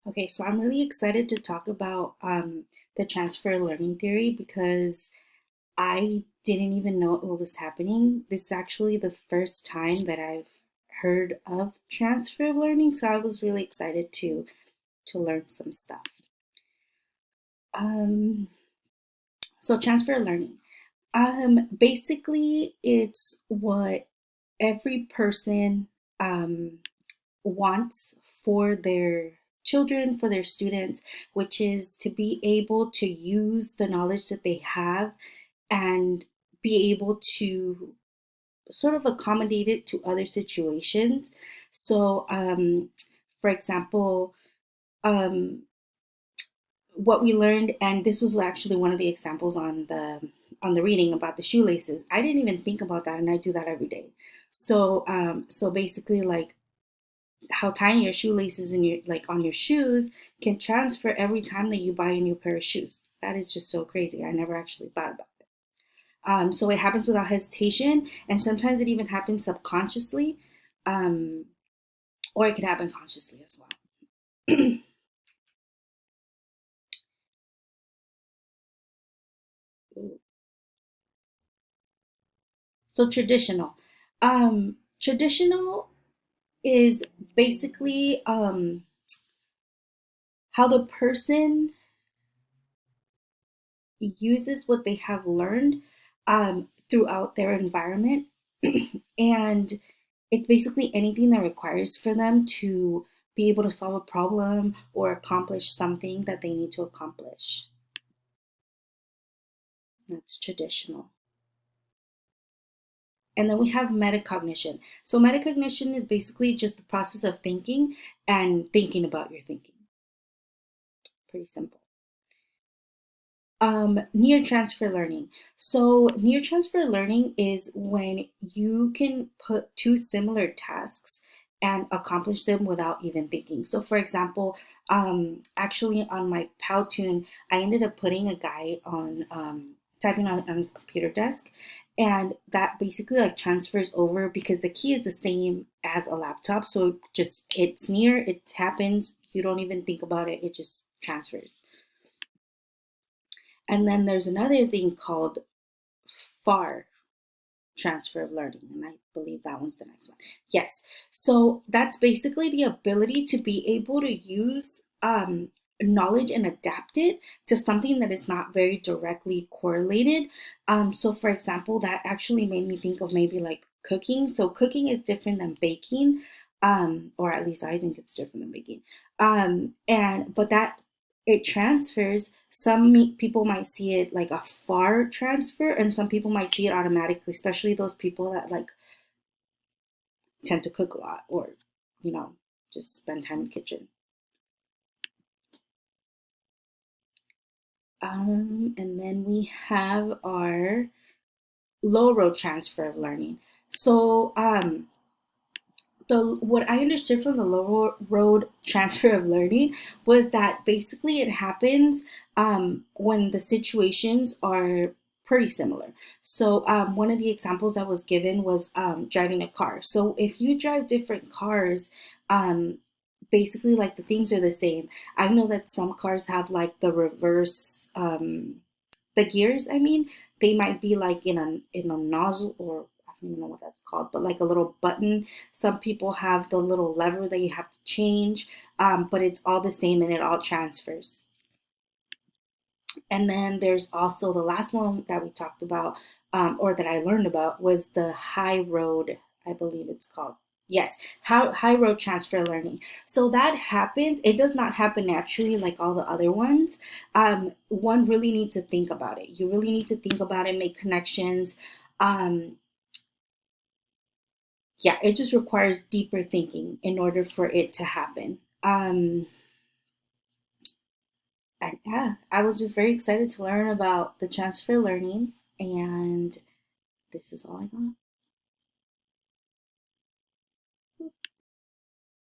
Okay, so I'm really excited to talk about the transfer learning theory because I didn't even know it was happening. This is actually the first time that I've heard of transfer learning, so I was really excited to learn some stuff. Um, so transfer learning. Basically, it's what every person wants for their children, for their students, which is to be able to use the knowledge that they have and be able to sort of accommodate it to other situations. So, for example, um, what we learned, and this was actually one of the examples on the reading about the shoelaces. I didn't even think about that, and I do that every day. So basically, like how tying your shoelaces in your like on your shoes can transfer every time that you buy a new pair of shoes. That is just so crazy. I never actually thought about it. So it happens without hesitation, and sometimes it even happens subconsciously, um, or it can happen consciously as well. So traditional is basically how the person uses what they have learned throughout their environment. And it's basically anything that requires for them to be able to solve a problem or accomplish something that they need to accomplish. That's traditional. And then we have metacognition. So, metacognition is basically just the process of thinking and thinking about your thinking. Pretty simple. Near transfer learning. So, near transfer learning is when you can put two similar tasks and accomplish them without even thinking. So, for example, actually on my Powtoon, I ended up putting a guy on typing on his computer desk, and that basically like transfers over because the key is the same as a laptop. So, just it's near, it happens, you don't even think about it, it just transfers. And then there's another thing called far transfer of learning. And I believe that one's the next one. Yes. So that's basically the ability to be able to use knowledge and adapt it to something that is not very directly correlated. So, for example, that actually made me think of maybe like cooking. So, cooking is different than baking. Or at least I think it's different than baking. And but that it transfers. Some people might see it like a far transfer, and some people might see it automatically, especially those people that like tend to cook a lot or, you know, just spend time in the kitchen. And then we have our low road transfer of learning. So, the what I understood from the low road transfer of learning was that basically it happens when the situations are pretty similar. So one of the examples that was given was driving a car. So if you drive different cars, um, basically like the things are the same. I know that some cars have like the reverse, the gears. I mean, they might be like in a nozzle or I don't even know what that's called, but like a little button. Some people have the little lever that you have to change, but it's all the same and it all transfers. And then there's also the last one that we talked about, or that I learned about, was the high road, I believe it's called. Yes, high road transfer learning. So that happens. It does not happen naturally like all the other ones. One really needs to think about it. You really need to think about it, make connections. Um, yeah, it just requires deeper thinking in order for it to happen. And yeah, I was just very excited to learn about the transfer learning, and this is all I got.